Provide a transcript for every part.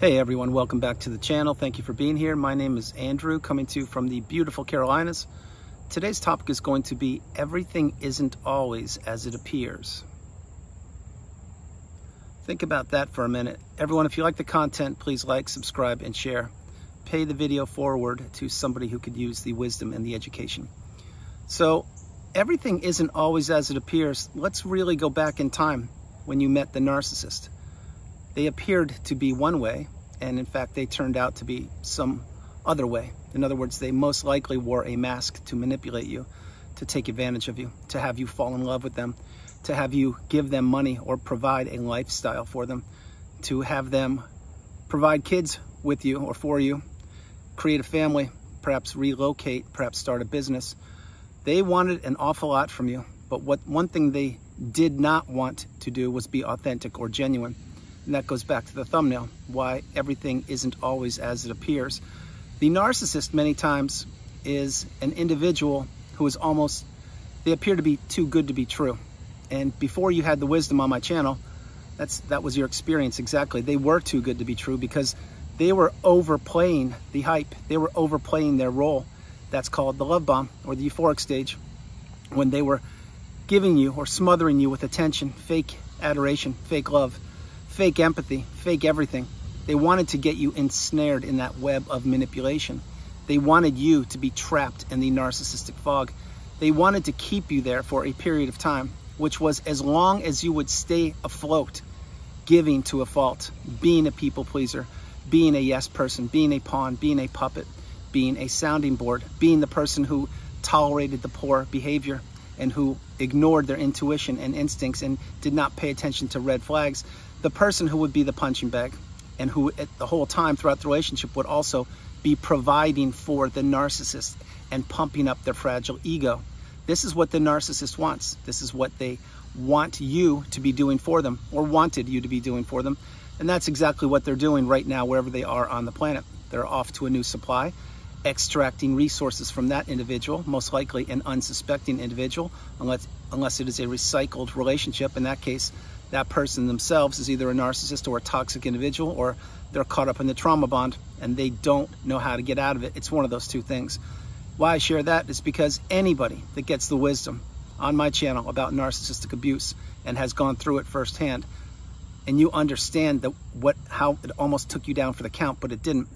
Hey everyone, welcome back to the channel. Thank you for being here. My name is Andrew, coming to you from the beautiful Carolinas. Today's topic is going to be everything isn't always as it appears. Think about that for a minute. Everyone, if you like the content, please like, subscribe, and share. Pay the video forward to somebody who could use the wisdom and the education. So, everything isn't always as it appears. Let's really go back in time when you met the narcissist. They appeared to be one way, and in fact, they turned out to be some other way. In other words, they most likely wore a mask to manipulate you, to take advantage of you, to have you fall in love with them, to have you give them money or provide a lifestyle for them, to have them provide kids with you or for you, create a family, perhaps relocate, perhaps start a business. They wanted an awful lot from you, but one thing they did not want to do was be authentic or genuine. And that goes back to the thumbnail, why everything isn't always as it appears. The narcissist many times is an individual who is almost, they appear to be too good to be true. And before you had the wisdom on my channel, that was your experience exactly. They were too good to be true because they were overplaying the hype. They were overplaying their role. That's called the love bomb or the euphoric stage, when they were giving you or smothering you with attention, fake adoration, fake love, fake empathy, fake everything. They wanted to get you ensnared in that web of manipulation. They wanted you to be trapped in the narcissistic fog. They wanted to keep you there for a period of time, which was as long as you would stay afloat, giving to a fault, being a people pleaser, being a yes person, being a pawn, being a puppet, being a sounding board, being the person who tolerated the poor behavior and who ignored their intuition and instincts and did not pay attention to red flags. The person who would be the punching bag and who at the whole time throughout the relationship would also be providing for the narcissist and pumping up their fragile ego. This is what the narcissist wants. This is what they want you to be doing for them, or wanted you to be doing for them. And that's exactly what they're doing right now wherever they are on the planet. They're off to a new supply, extracting resources from that individual, most likely an unsuspecting individual, unless it is a recycled relationship. In that case, that person themselves is either a narcissist or a toxic individual, or they're caught up in the trauma bond and they don't know how to get out of it. It's one of those two things. Why I share that is because anybody that gets the wisdom on my channel about narcissistic abuse and has gone through it firsthand, and you understand how it almost took you down for the count, but it didn't.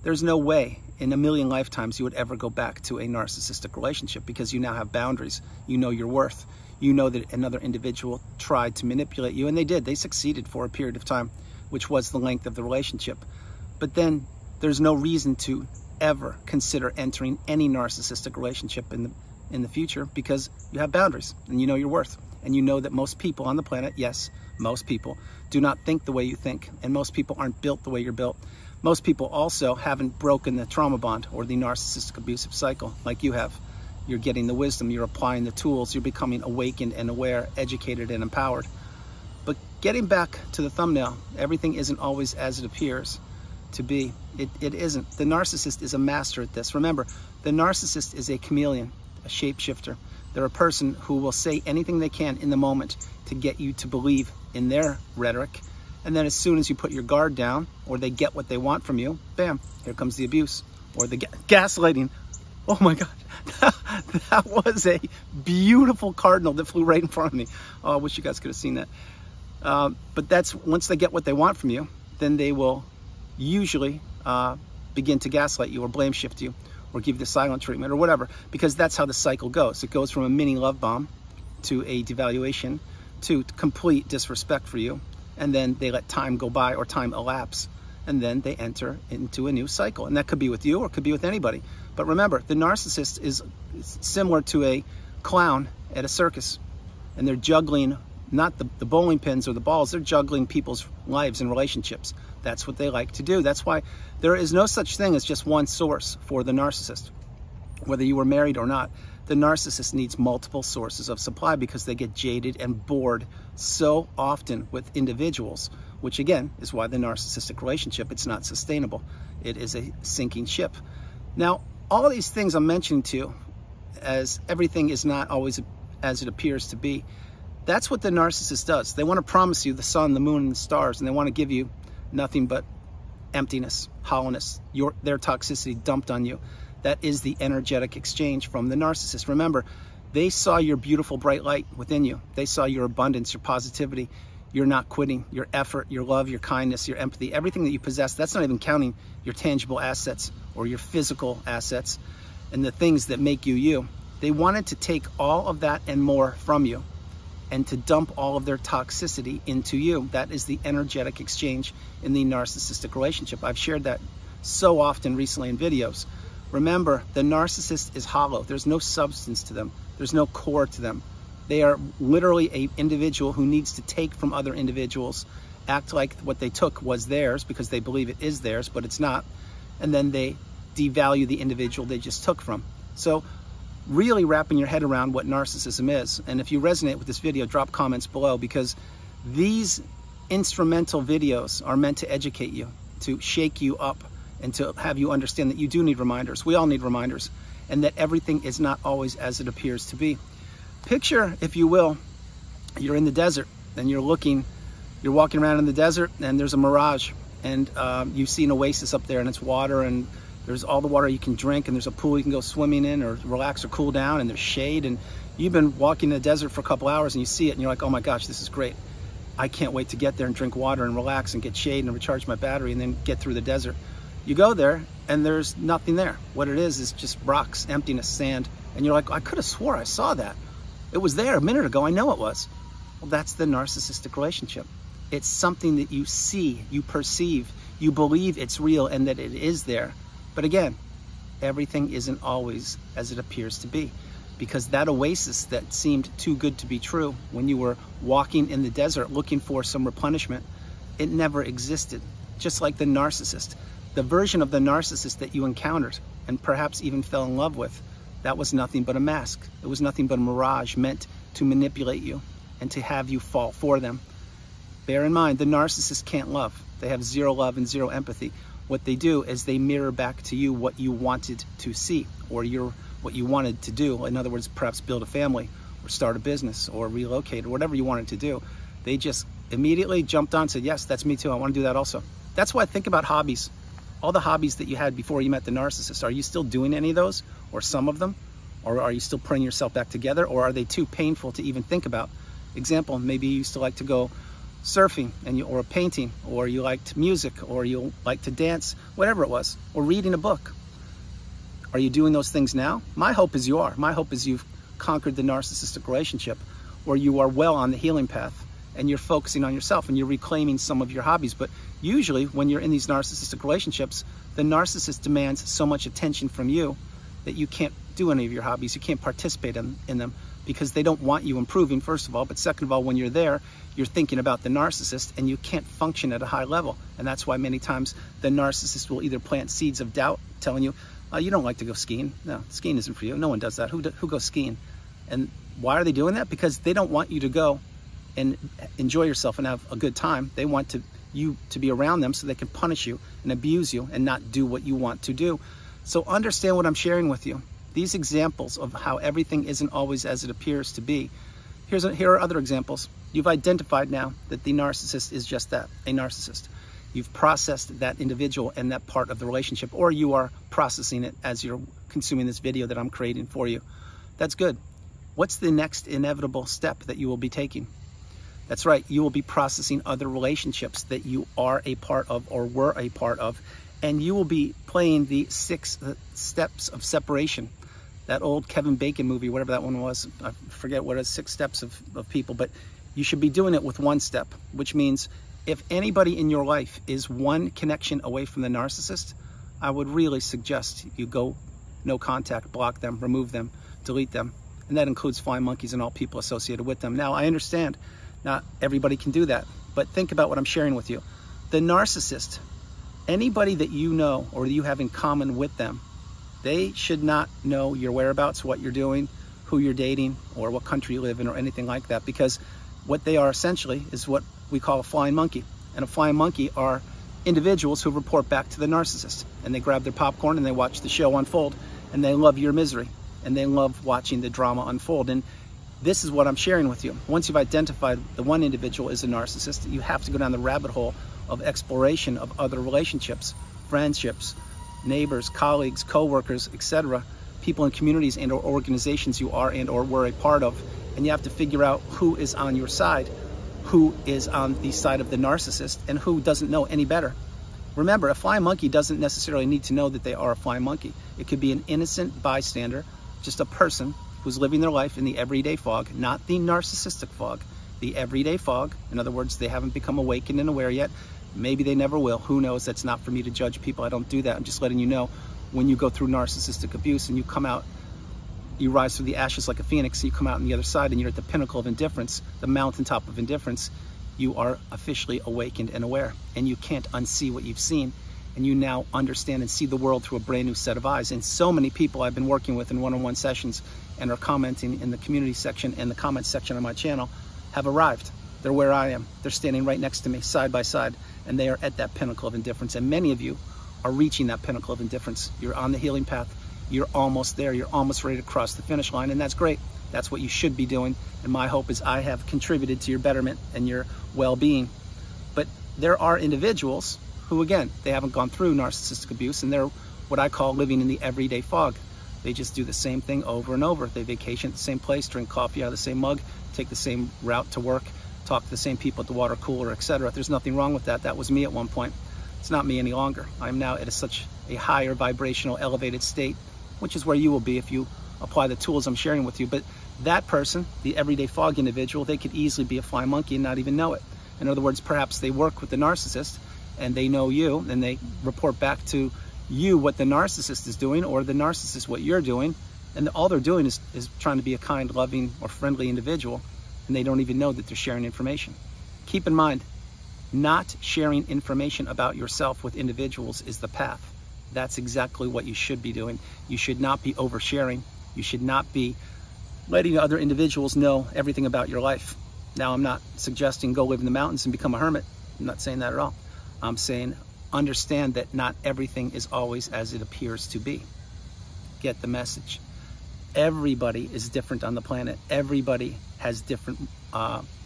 There's no way in a million lifetimes you would ever go back to a narcissistic relationship, because you now have boundaries. You know your worth. You know that another individual tried to manipulate you, and they did. They succeeded for a period of time, which was the length of the relationship. But then there's no reason to ever consider entering any narcissistic relationship in the future, because you have boundaries and you know your worth. And you know that most people on the planet, yes, most people, do not think the way you think, and most people aren't built the way you're built. Most people also haven't broken the trauma bond or the narcissistic abusive cycle like you have. You're getting the wisdom, you're applying the tools, you're becoming awakened and aware, educated and empowered. But getting back to the thumbnail, everything isn't always as it appears to be. It isn't. The narcissist is a master at this. Remember, the narcissist is a chameleon, a shapeshifter. They're a person who will say anything they can in the moment to get you to believe in their rhetoric. And then as soon as you put your guard down, or they get what they want from you, bam, here comes the abuse or the gaslighting. Oh my God, that was a beautiful cardinal that flew right in front of me. Oh, I wish you guys could have seen that. But that's, once they get what they want from you, then they will usually begin to gaslight you or blame shift you or give you the silent treatment or whatever, because that's how the cycle goes. It goes from a mini love bomb to a devaluation to complete disrespect for you. And then they let time go by or time elapse. And then they enter into a new cycle. And that could be with you or it could be with anybody. But remember, the narcissist is similar to a clown at a circus. And they're juggling not the bowling pins or the balls, they're juggling people's lives and relationships. That's what they like to do. That's why there is no such thing as just one source for the narcissist. Whether you were married or not, the narcissist needs multiple sources of supply, because they get jaded and bored so often with individuals, which again is why the narcissistic relationship, it's not sustainable. It is a sinking ship. Now, all of these things I'm mentioning to you, as everything is not always as it appears to be, that's what the narcissist does. They want to promise you the sun, the moon, and the stars, and they want to give you nothing but emptiness, hollowness, their toxicity dumped on you. That is the energetic exchange from the narcissist. Remember, they saw your beautiful bright light within you. They saw your abundance, your positivity, your not quitting, your effort, your love, your kindness, your empathy, everything that you possess. That's not even counting your tangible assets or your physical assets and the things that make you you. They wanted to take all of that and more from you and to dump all of their toxicity into you. That is the energetic exchange in the narcissistic relationship. I've shared that so often recently in videos. Remember, the narcissist is hollow. There's no substance to them. There's no core to them. They are literally an individual who needs to take from other individuals, act like what they took was theirs because they believe it is theirs, but it's not. And then they devalue the individual they just took from. So really wrapping your head around what narcissism is. And if you resonate with this video, drop comments below, because these instrumental videos are meant to educate you, to shake you up, and to have you understand that you do need reminders. We all need reminders, and that everything is not always as it appears to be. Picture, if you will, you're in the desert and you're walking around in the desert and there's a mirage, and you see an oasis up there and it's water, and there's all the water you can drink, and there's a pool you can go swimming in or relax or cool down, and there's shade, and you've been walking in the desert for a couple hours and you see it and you're like, oh my gosh, this is great. I can't wait to get there and drink water and relax and get shade and recharge my battery and then get through the desert. You go there and there's nothing there. What it is just rocks, emptiness, sand. And you're like, I could have swore I saw that. It was there a minute ago. I know it was. Well, that's the narcissistic relationship. It's something that you see, you perceive, you believe it's real and that it is there. But again, everything isn't always as it appears to be, because that oasis that seemed too good to be true when you were walking in the desert looking for some replenishment, it never existed. Just like the narcissist. The version of the narcissist that you encountered and perhaps even fell in love with, that was nothing but a mask. It was nothing but a mirage meant to manipulate you and to have you fall for them. Bear in mind, the narcissist can't love. They have zero love and zero empathy. What they do is they mirror back to you what you wanted to see, or what you wanted to do. In other words, perhaps build a family or start a business or relocate or whatever you wanted to do. They just immediately jumped on and said, yes, that's me too. I want to do that also. That's why I think about hobbies. All the hobbies that you had before you met the narcissist, are you still doing any of those, or some of them? Or are you still putting yourself back together, or are they too painful to even think about? Example, maybe you used to like to go surfing or painting, or you liked music, or you liked to dance, whatever it was, or reading a book. Are you doing those things now? My hope is you are. My hope is you've conquered the narcissistic relationship, or you are well on the healing path, and you're focusing on yourself and you're reclaiming some of your hobbies. But usually when you're in these narcissistic relationships, the narcissist demands so much attention from you that you can't do any of your hobbies. You can't participate in them because they don't want you improving, first of all. But second of all, when you're there, you're thinking about the narcissist and you can't function at a high level. And that's why many times the narcissist will either plant seeds of doubt, telling you, oh, you don't like to go skiing. No, skiing isn't for you. No one does that. Who goes skiing? And why are they doing that? Because they don't want you to go and enjoy yourself and have a good time. They want you to be around them so they can punish you and abuse you and not do what you want to do. So understand what I'm sharing with you. These examples of how everything isn't always as it appears to be. Here are other examples. You've identified now that the narcissist is just that, a narcissist. You've processed that individual and that part of the relationship, or you are processing it as you're consuming this video that I'm creating for you. That's good. What's the next inevitable step that you will be taking? That's right, you will be processing other relationships that you are a part of or were a part of, and you will be playing the 6 steps of separation. That old Kevin Bacon movie, whatever that one was, I forget what it is, 6 steps of people, but you should be doing it with 1 step, which means if anybody in your life is 1 connection away from the narcissist, I would really suggest you go no contact, block them, remove them, delete them, and that includes flying monkeys and all people associated with them. Now, I understand not everybody can do that, but think about what I'm sharing with you. The narcissist, anybody that you know or you have in common with them, they should not know your whereabouts, what you're doing, who you're dating, or what country you live in, or anything like that, because what they are essentially is what we call a flying monkey. And a flying monkey are individuals who report back to the narcissist, and they grab their popcorn and they watch the show unfold, and they love your misery, and they love watching the drama unfold. And this is what I'm sharing with you. Once you've identified the one individual is a narcissist, you have to go down the rabbit hole of exploration of other relationships, friendships, neighbors, colleagues, co-workers, etc., people in communities and or organizations you are and or were a part of. And you have to figure out who is on your side, who is on the side of the narcissist, and who doesn't know any better. Remember, a flying monkey doesn't necessarily need to know that they are a flying monkey. It could be an innocent bystander, just a person who's living their life in the everyday fog, not the narcissistic fog, the everyday fog. In other words, they haven't become awakened and aware yet. Maybe they never will. Who knows? That's not for me to judge people. I don't do that. I'm just letting you know, when you go through narcissistic abuse and you come out, you rise through the ashes like a phoenix, so you come out on the other side and you're at the pinnacle of indifference, the mountaintop of indifference. You are officially awakened and aware, and you can't unsee what you've seen, and you now understand and see the world through a brand new set of eyes. And so many people I've been working with in one-on-one sessions and are commenting in the community section and the comments section on my channel have arrived. They're where I am. They're standing right next to me, side by side, and they are at that pinnacle of indifference. And many of you are reaching that pinnacle of indifference. You're on the healing path. You're almost there. You're almost ready to cross the finish line, and that's great. That's what you should be doing. And my hope is I have contributed to your betterment and your well-being. But there are individuals who, again, they haven't gone through narcissistic abuse, and they're what I call living in the everyday fog. They just do the same thing over and over. They vacation at the same place, drink coffee out of the same mug, take the same route to work, talk to the same people at the water cooler, etc. There's nothing wrong with that. That was me at one point. It's not me any longer. I'm now at such a higher vibrational, elevated state, which is where you will be if you apply the tools I'm sharing with you. But that person, the everyday fog individual, they could easily be a flying monkey and not even know it. In other words, perhaps they work with the narcissist and they know you, and they report back to you what the narcissist is doing, or the narcissist what you're doing, and all they're doing is trying to be a kind, loving, or friendly individual, and they don't even know that they're sharing information. Keep in mind, not sharing information about yourself with individuals is the path. That's exactly what you should be doing. You should not be oversharing. You should not be letting other individuals know everything about your life. Now, I'm not suggesting go live in the mountains and become a hermit. I'm not saying that at all. I'm saying understand that not everything is always as it appears to be. Get the message. Everybody is different on the planet. Everybody has different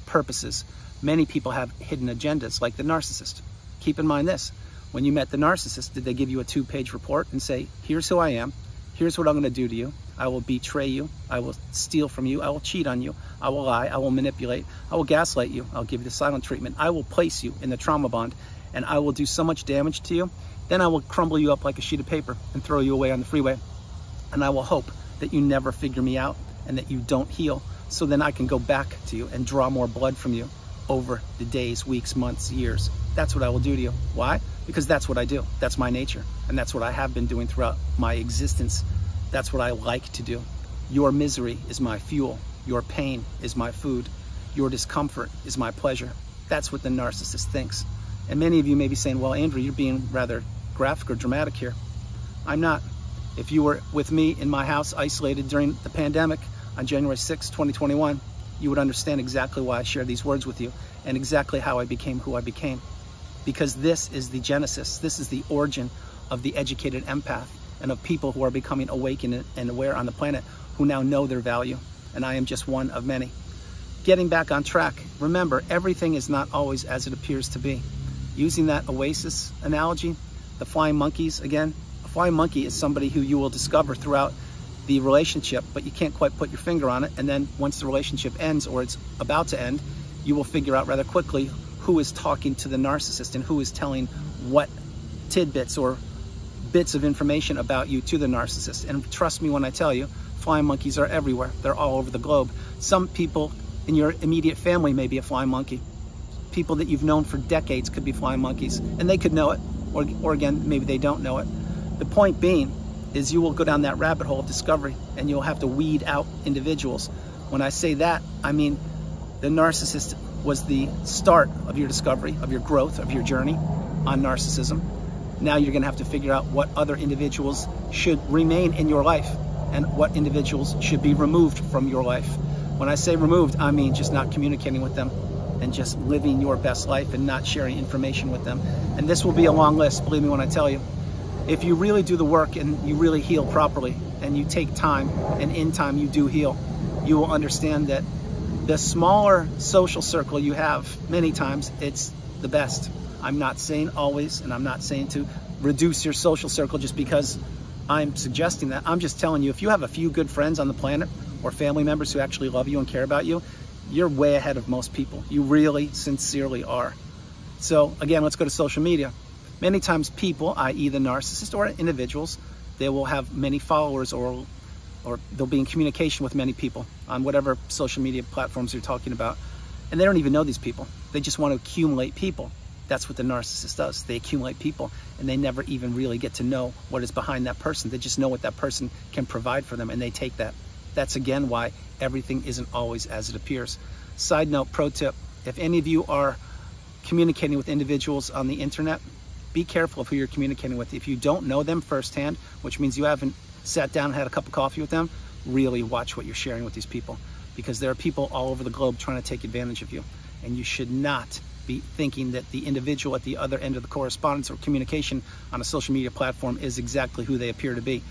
purposes. Many people have hidden agendas, like the narcissist. Keep in mind this. When you met the narcissist, did they give you a 2-page report and say, here's who I am, here's what I'm going to do to you, I will betray you, I will steal from you, I will cheat on you, I will lie, I will manipulate, I will gaslight you, I'll give you the silent treatment, I will place you in the trauma bond, and I will do so much damage to you, then I will crumble you up like a sheet of paper and throw you away on the freeway. And I will hope that you never figure me out and that you don't heal, so then I can go back to you and draw more blood from you over the days, weeks, months, years. That's what I will do to you. Why? Because that's what I do. That's my nature. And that's what I have been doing throughout my existence. That's what I like to do. Your misery is my fuel. Your pain is my food. Your discomfort is my pleasure. That's what the narcissist thinks. And many of you may be saying, well, Andrew, you're being rather graphic or dramatic here. I'm not. If you were with me in my house isolated during the pandemic on January 6, 2021, you would understand exactly why I share these words with you and exactly how I became who I became. Because this is the genesis, this is the origin of the educated empath and of people who are becoming awakened and aware on the planet, who now know their value. And I am just one of many. Getting back on track, remember, everything is not always as it appears to be. Using that oasis analogy, the flying monkeys, again, a flying monkey is somebody who you will discover throughout the relationship, but you can't quite put your finger on it. And then once the relationship ends, or it's about to end, you will figure out rather quickly who is talking to the narcissist and who is telling what tidbits or bits of information about you to the narcissist. And trust me when I tell you, flying monkeys are everywhere. They're all over the globe. Some people in your immediate family may be a flying monkey. People that you've known for decades could be flying monkeys, and they could know it, or again, maybe they don't know it. The point being is you will go down that rabbit hole of discovery, and you'll have to weed out individuals. When I say that, I mean the narcissist was the start of your discovery, of your growth, of your journey on narcissism. Now you're going to have to figure out what other individuals should remain in your life and what individuals should be removed from your life. When I say removed, I mean just not communicating with them and just living your best life and not sharing information with them. And this will be a long list, believe me when I tell you. If you really do the work and you really heal properly and you take time, and in time you do heal, you will understand that the smaller social circle you have, many times it's the best. I'm not saying always, and I'm not saying to reduce your social circle just because I'm suggesting that. I'm just telling you, if you have a few good friends on the planet or family members who actually love you and care about you, you're way ahead of most people. You really, sincerely are. So again, let's go to social media. Many times people, i.e. the narcissist or individuals, they will have many followers or they'll be in communication with many people on whatever social media platforms you're talking about. And they don't even know these people. They just want to accumulate people. That's what the narcissist does. They accumulate people and they never even really get to know what is behind that person. They just know what that person can provide for them and they take that. That's again why everything isn't always as it appears. Side note, pro tip, if any of you are communicating with individuals on the internet, be careful of who you're communicating with. If you don't know them firsthand, which means you haven't sat down and had a cup of coffee with them, really watch what you're sharing with these people, because there are people all over the globe trying to take advantage of you. And you should not be thinking that the individual at the other end of the correspondence or communication on a social media platform is exactly who they appear to be.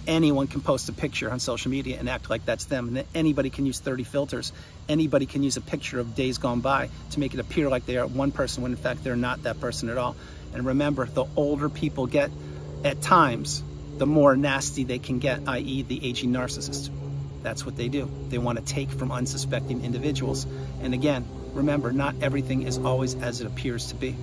Anyone can post a picture on social media and act like that's them. And then anybody can use 30 filters. Anybody can use a picture of days gone by to make it appear like they are one person when in fact they're not that person at all. And remember, the older people get at times, the more nasty they can get, i.e. the aging narcissist. That's what they do. They want to take from unsuspecting individuals. And again, remember, not everything is always as it appears to be.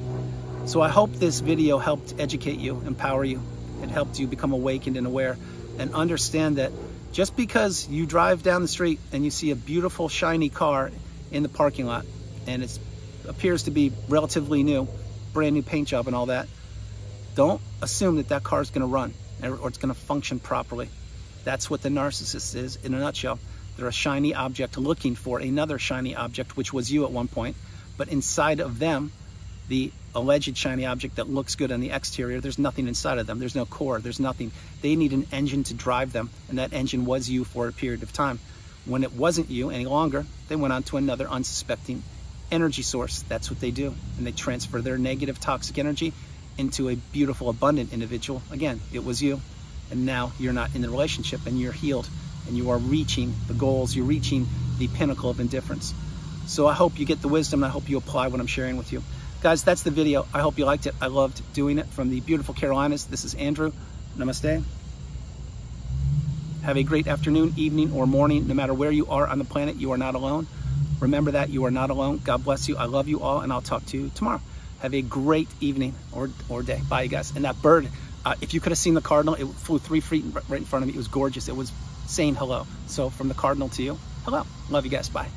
So I hope this video helped educate you, empower you. It helped you become awakened and aware and understand that just because you drive down the street and you see a beautiful shiny car in the parking lot and it appears to be relatively new, brand new paint job and all that, don't assume that that car is going to run or it's going to function properly. That's what the narcissist is in a nutshell. They're a shiny object looking for another shiny object, which was you at one point, but inside of them, the alleged shiny object that looks good on the exterior, there's nothing inside of them. There's no core, there's nothing. They need an engine to drive them, and that engine was you for a period of time. When it wasn't you any longer, they went on to another unsuspecting energy source. That's what they do, and they transfer their negative toxic energy into a beautiful, abundant individual. Again, it was you, and now you're not in the relationship, and you're healed, and you are reaching the goals, you're reaching the pinnacle of indifference. So I hope you get the wisdom, and I hope you apply what I'm sharing with you. Guys, that's the video. I hope you liked it. I loved doing it from the beautiful Carolinas. This is Andrew. Namaste. Have a great afternoon, evening, or morning. No matter where you are on the planet, you are not alone. Remember that you are not alone. God bless you. I love you all, and I'll talk to you tomorrow. Have a great evening or day. Bye, you guys. And that bird, if you could have seen the cardinal, it flew 3 feet right in front of me. It was gorgeous. It was saying hello. So from the cardinal to you, hello. Love you guys. Bye.